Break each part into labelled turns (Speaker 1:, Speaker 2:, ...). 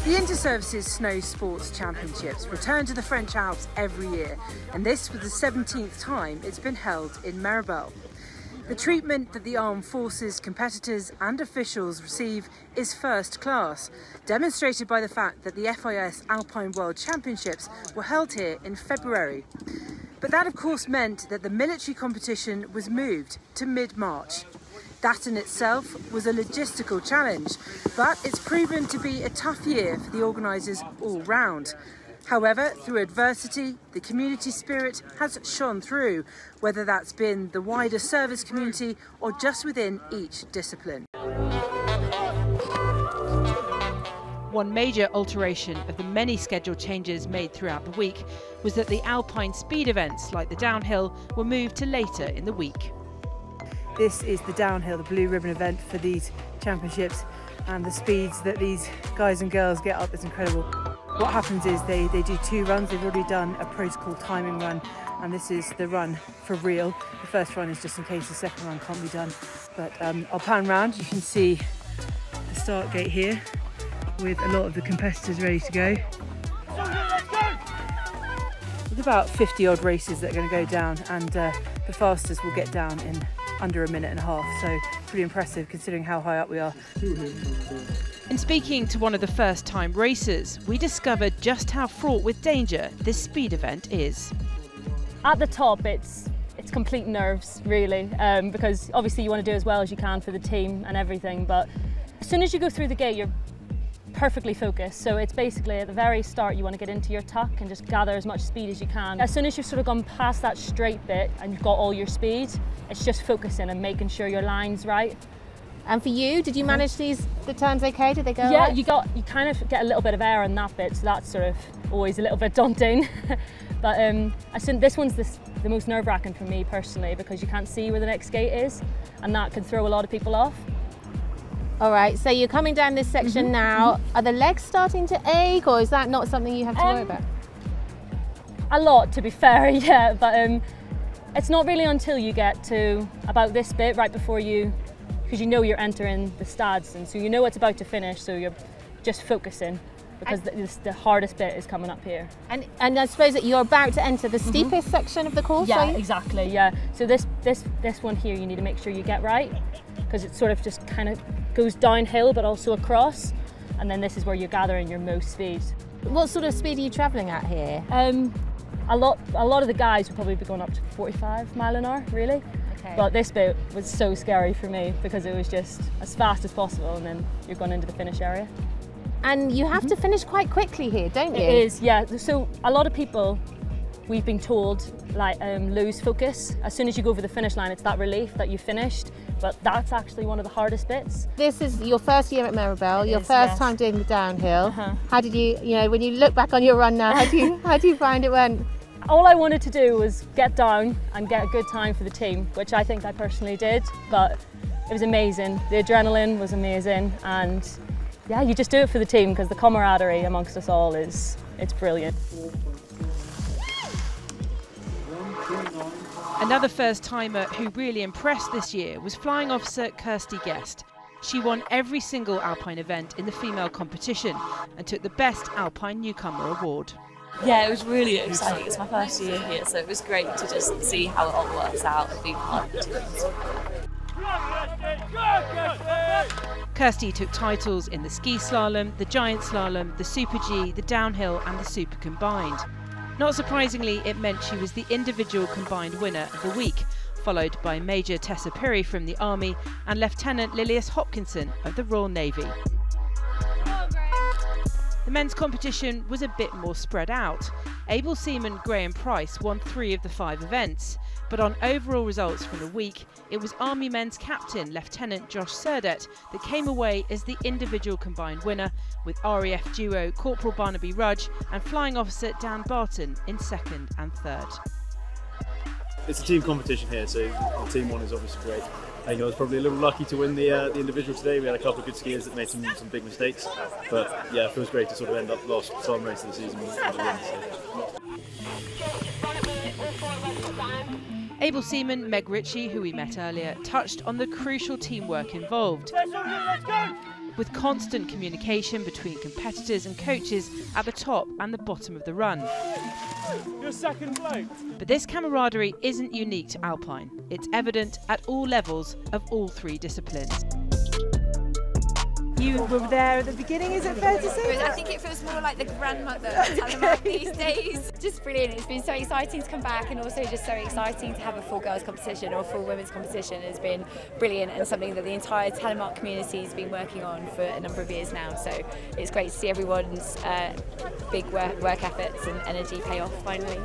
Speaker 1: The Inter-Services Snow Sports Championships return to the French Alps every year, and this was the 17th time it's been held in Meribel. The treatment that the armed forces, competitors and officials receive is first class, demonstrated by the fact that the FIS Alpine World Championships were held here in February. But that of course meant that the military competition was moved to mid-March. That in itself was a logistical challenge, but it's proven to be a tough year for the organisers all round. However, through adversity, the community spirit has shone through, whether that's been the wider service community or just within each discipline. One major alteration of the many schedule changes made throughout the week was that the alpine speed events like the downhill were moved to later in the week. This is the downhill, the blue ribbon event for these championships, and the speeds that these guys and girls get up is incredible. What happens is they do two runs. They've already done a protocol timing run, and this is the run for real. The first run is just in case the second run can't be done. But I'll pan round. You can see the start gate here with a lot of the competitors ready to go. There's about 50 odd races that are going to go down, and the fastest will get down in under a minute and a half, so pretty impressive considering how high up we are. In speaking to one of the first time racers, we discovered just how fraught with danger this speed event is.
Speaker 2: At the top it's complete nerves really, because obviously you want to do as well as you can for the team and everything, but as soon as you go through the gate you're perfectly focused. So it's basically at the very start you want to get into your tuck and just gather as much speed as you can. As soon as you've sort of gone past that straight bit and you've got all your speed, it's just focusing and making sure your line's right.
Speaker 3: And for you, did you manage the turns okay? Did they go?
Speaker 2: Yeah,
Speaker 3: right?
Speaker 2: you kind of get a little bit of air on that bit, so that's sort of always a little bit daunting. But this one's the most nerve-wracking for me personally, because you can't see where the next gate is, and that can throw a lot of people off.
Speaker 3: All right, so you're coming down this section now. Are the legs starting to ache, or is that not something you have to worry about?
Speaker 2: A lot, to be fair, yeah, but it's not really until you get to about this bit right before because you know you're entering the stads, and so you know it's about to finish, so you're just focusing, because the hardest bit is coming up here. And
Speaker 3: I suppose that you're about to enter the steepest section of the course,
Speaker 2: yeah, exactly, yeah. So this one here you need to make sure you get right, because it sort of just kind of goes downhill but also across, and then this is where you're gathering your most speed.
Speaker 3: What sort of speed are you travelling at here?
Speaker 2: A lot of the guys would probably be going up to 45 mile an hour, really. Okay. But this bit was so scary for me because it was just as fast as possible, and then you're going into the finish area.
Speaker 3: And you have to finish quite quickly here, don't you?
Speaker 2: It is, yeah. So a lot of people, we've been told, like lose focus. As soon as you go over the finish line, it's that relief that you finished, but that's actually one of the hardest bits.
Speaker 3: This is your first year at Meribel, your first time doing the downhill. How did you when you look back on your run now, how do you find it went?
Speaker 2: All I wanted to do was get down and get a good time for the team, which I think I personally did, but it was amazing. The adrenaline was amazing, and yeah, you just do it for the team because the camaraderie amongst us all it's brilliant.
Speaker 1: Another first-timer who really impressed this year was flying officer Kirsty Guest. She won every single Alpine event in the female competition and took the Best Alpine Newcomer award.
Speaker 4: Yeah, it was really exciting. It's my first year here, so it was great to just see how it all works out and be part of the team.
Speaker 1: Kirsty took titles in the ski slalom, the giant slalom, the Super G, the downhill and the Super Combined. Not surprisingly, it meant she was the individual combined winner of the week, followed by Major Tessa Pirrie from the Army and Lieutenant Lilias Hopkinson of the Royal Navy. The men's competition was a bit more spread out. Able seaman Graham Price won 3 of the 5 events, but on overall results from the week, it was Army men's captain Lieutenant Josh Surdet that came away as the individual combined winner, with RAF duo Corporal Barnaby Rudge and Flying Officer Dan Barton in 2nd and 3rd.
Speaker 5: It's a team competition here, so the team one is obviously great. I think I was probably a little lucky to win the individual today. We had a couple of good skiers that made some big mistakes, but yeah, it feels great to sort of end up last farm race of the season with a win. So.
Speaker 1: Able seaman Meg Ritchie, who we met earlier, touched on the crucial teamwork involved, with constant communication between competitors and coaches at the top and the bottom of the run.
Speaker 6: Your second float.
Speaker 1: But this camaraderie isn't unique to Alpine. It's evident at all levels of all three disciplines. You were there at the beginning, is it fair to say?
Speaker 7: I think it feels more like the grandmother of telemark these days. Just brilliant. It's been so exciting to come back, and also just so exciting to have a full girls competition or a full women's competition. Has been brilliant, and something that the entire telemark community has been working on for a number of years now. So it's great to see everyone's big work efforts and energy pay off finally.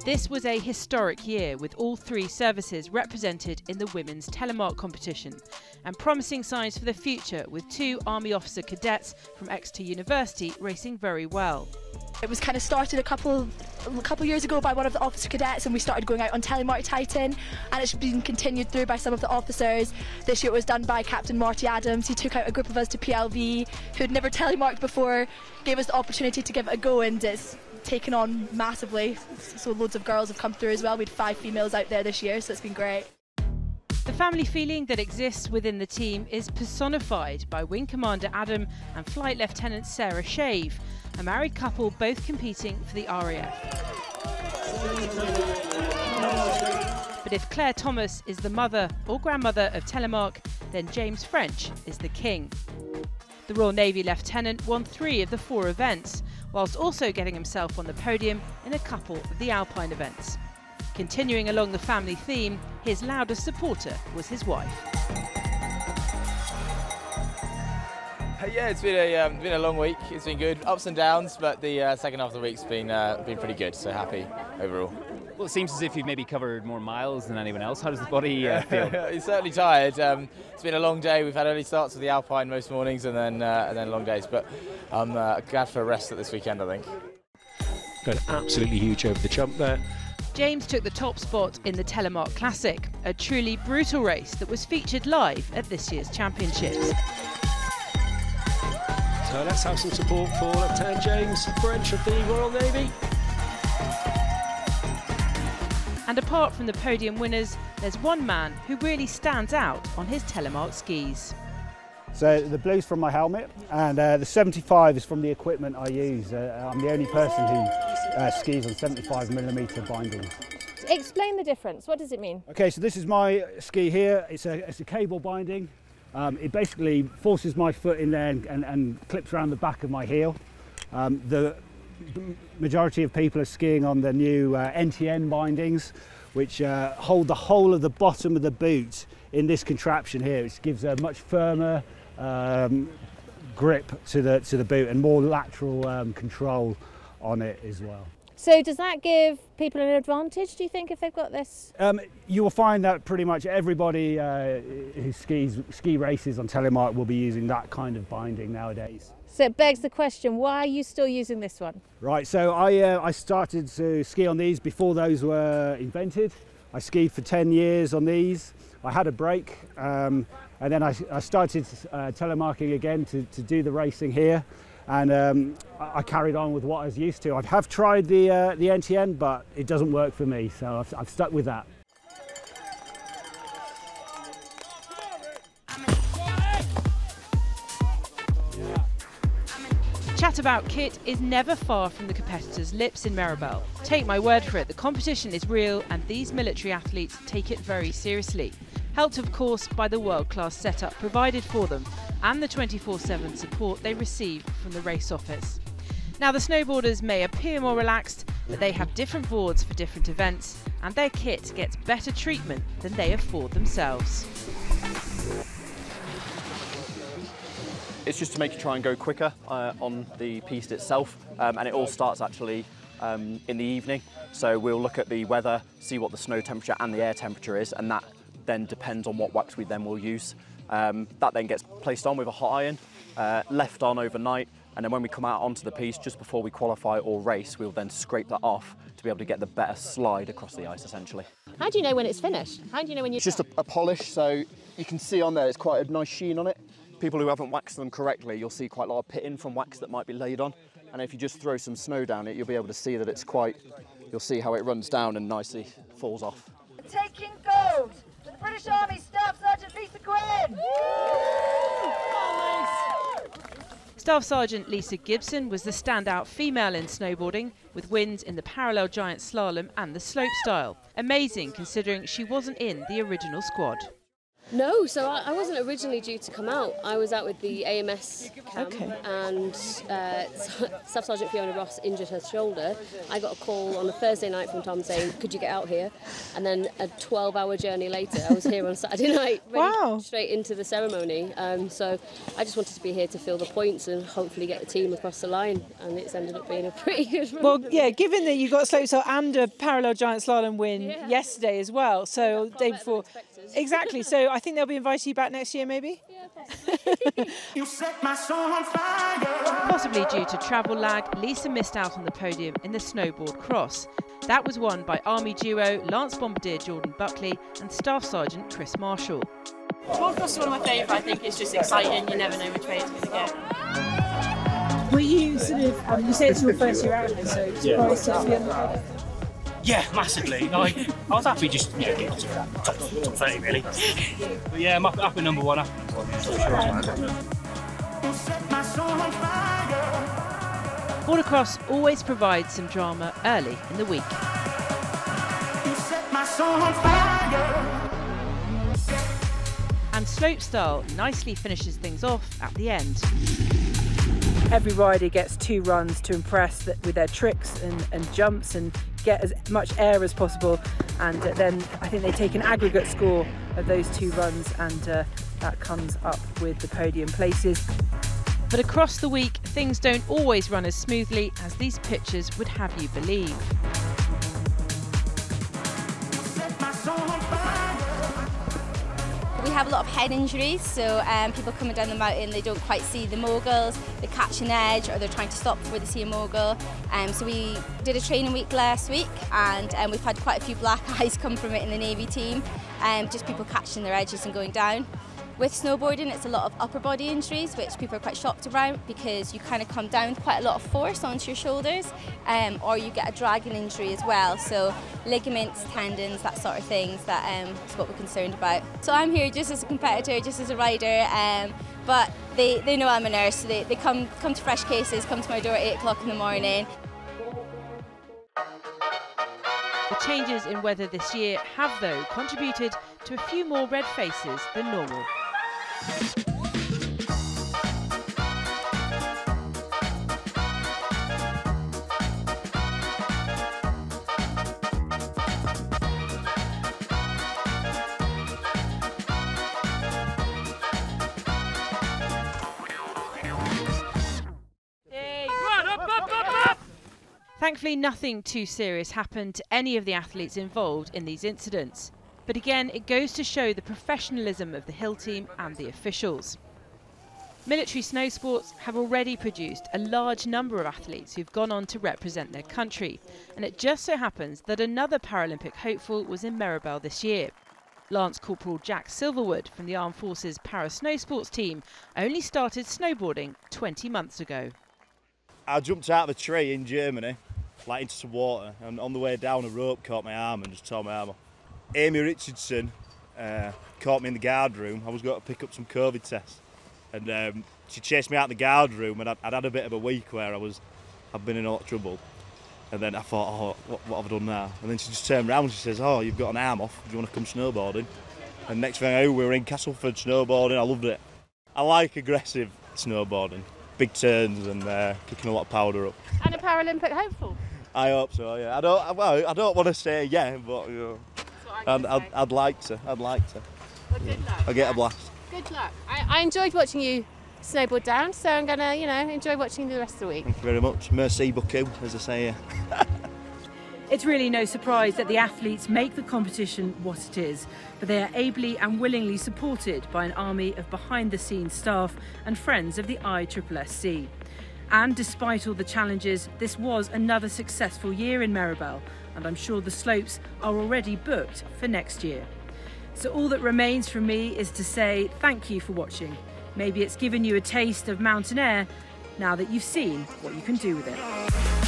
Speaker 1: This was a historic year, with all three services represented in the women's telemark competition, and promising signs for the future, with 2 Army officer cadets from Exeter University racing very well.
Speaker 8: It was kind of started a couple years ago by one of the officer cadets, and we started going out on Telemark Titan, and it's been continued through by some of the officers. This year it was done by Captain Marty Adams. He took out a group of us to PLV who had never telemarked before, gave us the opportunity to give it a go, and it's taken on massively. So loads of girls have come through as well. We had 5 females out there this year, so it's been great.
Speaker 1: The family feeling that exists within the team is personified by Wing Commander Adam and Flight Lieutenant Sarah Shave, a married couple both competing for the RAF. But if Claire Thomas is the mother or grandmother of telemark, then James French is the king. The Royal Navy Lieutenant won 3 of the 4 events, whilst also getting himself on the podium in a couple of the Alpine events. Continuing along the family theme, his loudest supporter was his wife.
Speaker 9: Yeah, it's been a long week. It's been good, ups and downs, but the second half of the week's been pretty good. So happy overall.
Speaker 6: Well, it seems as if you've maybe covered more miles than anyone else. How does the body feel?
Speaker 9: He's certainly tired. It's been a long day. We've had early starts with the Alpine most mornings, and then long days. But I'm glad for a rest at this weekend, I think.
Speaker 10: Going absolutely huge over the jump there.
Speaker 1: James took the top spot in the Telemark Classic, a truly brutal race that was featured live at this year's championships.
Speaker 10: So let's have some support for Lieutenant James French of the Royal Navy.
Speaker 1: And apart from the podium winners, there's one man who really stands out on his telemark skis.
Speaker 11: So the blue's from my helmet, and the 75 is from the equipment I use. I'm the only person who skis on 75mm bindings.
Speaker 3: Explain the difference. What does it mean?
Speaker 11: Okay, so this is my ski here. It's a cable binding. It basically forces my foot in there and clips around the back of my heel. The majority of people are skiing on the new NTN bindings, which hold the whole of the bottom of the boot in this contraption here, which gives a much firmer grip to the boot and more lateral control on it as well.
Speaker 3: So does that give people an advantage, do you think, if they've got this?
Speaker 11: You will find that pretty much everybody who ski races on telemark will be using that kind of binding nowadays.
Speaker 3: So it begs the question, why are you still using this one?
Speaker 11: Right, so I started to ski on these before those were invented. I skied for 10 years on these. I had a break, and then I started telemarking again to do the racing here. And I carried on with what I was used to. I have tried the NTN, but it doesn't work for me, so I've stuck with that.
Speaker 1: Chat about kit is never far from the competitors' lips in Meribel. Take my word for it, the competition is real and these military athletes take it very seriously. Helped of course by the world-class setup provided for them and the 24/7 support they receive from the race office. Now the snowboarders may appear more relaxed, but they have different boards for different events and their kit gets better treatment than they afford themselves.
Speaker 12: It's just to make you try and go quicker on the piste itself, and it all starts actually in the evening. So we'll look at the weather, see what the snow temperature and the air temperature is, and that then depends on what wax we then will use. That then gets placed on with a hot iron, left on overnight, And then when we come out onto the piste, just before we qualify or race, we'll then scrape that off to be able to get the better slide across the ice, essentially.
Speaker 3: How do you know when it's finished? How do you know when you're...
Speaker 12: It's just a polish, so you can see on there, it's quite a nice sheen on it. People who haven't waxed them correctly, you'll see quite a lot of pitting from wax that might be laid on. And if you just throw some snow down it, you'll be able to see that it's quite, you'll see how it runs down and nicely falls off.
Speaker 13: Taking gold for the British Army Staff Sergeant Lisa Gwynn.
Speaker 1: Staff Sergeant Lisa Gibson was the standout female in snowboarding, with wins in the parallel giant slalom and the slopestyle. Amazing considering she wasn't in the original squad.
Speaker 14: No, so I wasn't originally due to come out. I was out with the AMS camp and Staff Sergeant Fiona Ross injured her shoulder. I got a call on a Thursday night from Tom saying, could you get out here? And then a 12-hour journey later, I was here on Saturday night, ready straight into the ceremony. So I just wanted to be here to fill the points and hopefully get the team across the line. And it's ended up being a pretty good run.
Speaker 1: Well, yeah, given that you got slopestyle and a parallel giant slalom win yesterday as well, so the day before. Exactly, so I think they'll be inviting you back next year, maybe?
Speaker 14: Yeah, possibly.
Speaker 1: You set my soul on fire. Possibly due to travel lag, Lisa missed out on the podium in the snowboard cross. That was won by Army duo Lance Bombardier Jordan Buckley and Staff Sergeant Chris Marshall.
Speaker 4: Snowboard cross is one of my favourite. I think it's just exciting. You never know which way it's going to go.
Speaker 1: Were you sort of, you say it's your first year out here, so surprised to be on the podium?
Speaker 15: Yeah, massively. Like, I was happy just top 30 really. But yeah, I'm up in number one.
Speaker 1: Autocross always provides some drama early in the week. And slopestyle nicely finishes things off at the end. Every rider gets 2 runs to impress with their tricks and jumps and get as much air as possible, and then I think they take an aggregate score of those 2 runs, and that comes up with the podium places. But across the week, things don't always run as smoothly as these pictures would have you believe.
Speaker 7: We have a lot of head injuries, so people coming down the mountain, they don't quite see the moguls, they catch an edge or they're trying to stop before they see a mogul. So we did a training week last week, and we've had quite a few black eyes come from it in the Navy team, just people catching their edges and going down. With snowboarding, it's a lot of upper body injuries, which people are quite shocked about because you kind of come down with quite a lot of force onto your shoulders, or you get a dragging injury as well. So ligaments, tendons, that sort of things, that is what we're concerned about. So I'm here just as a competitor, just as a rider, but they know I'm a nurse, so they come to fresh cases, come to my door at 8 o'clock in the morning.
Speaker 1: The changes in weather this year have, though, contributed to a few more red faces than normal. Thankfully, nothing too serious happened to any of the athletes involved in these incidents. But again, it goes to show the professionalism of the hill team and the officials. Military snow sports have already produced a large number of athletes who've gone on to represent their country. And it just so happens that another Paralympic hopeful was in Meribel this year. Lance Corporal Jack Silverwood from the Armed Forces Para Snow Sports team only started snowboarding 20 months ago.
Speaker 16: I jumped out of a tree in Germany, like into some water, and on the way down a rope caught my arm and just tore my arm off. Amy Richardson caught me in the guard room. I was going to pick up some COVID tests, and she chased me out in the guard room, and I'd had a bit of a week where I'd been in a lot of trouble. And then I thought, oh, what have I done now? And then she just turned around and she says, oh, you've got an arm off, do you want to come snowboarding? And next thing I knew, we were in Castleford snowboarding. I loved it. I like aggressive snowboarding, big turns and kicking a lot of powder up.
Speaker 3: And a Paralympic hopeful? I
Speaker 16: hope so, yeah. I don't want to say yeah, but you know, I'd like to.
Speaker 3: Well, good luck.
Speaker 16: I'll get a blast.
Speaker 3: Good luck. I enjoyed watching you snowboard down, so I'm going to, enjoy watching the rest of the week.
Speaker 16: Thank you very much. Merci beaucoup, as I say here.
Speaker 1: It's really no surprise that the athletes make the competition what it is, but they are ably and willingly supported by an army of behind-the-scenes staff and friends of the ISSSC. And despite all the challenges, this was another successful year in Meribel, and I'm sure the slopes are already booked for next year. So all that remains from me is to say thank you for watching. Maybe it's given you a taste of mountain air now that you've seen what you can do with it.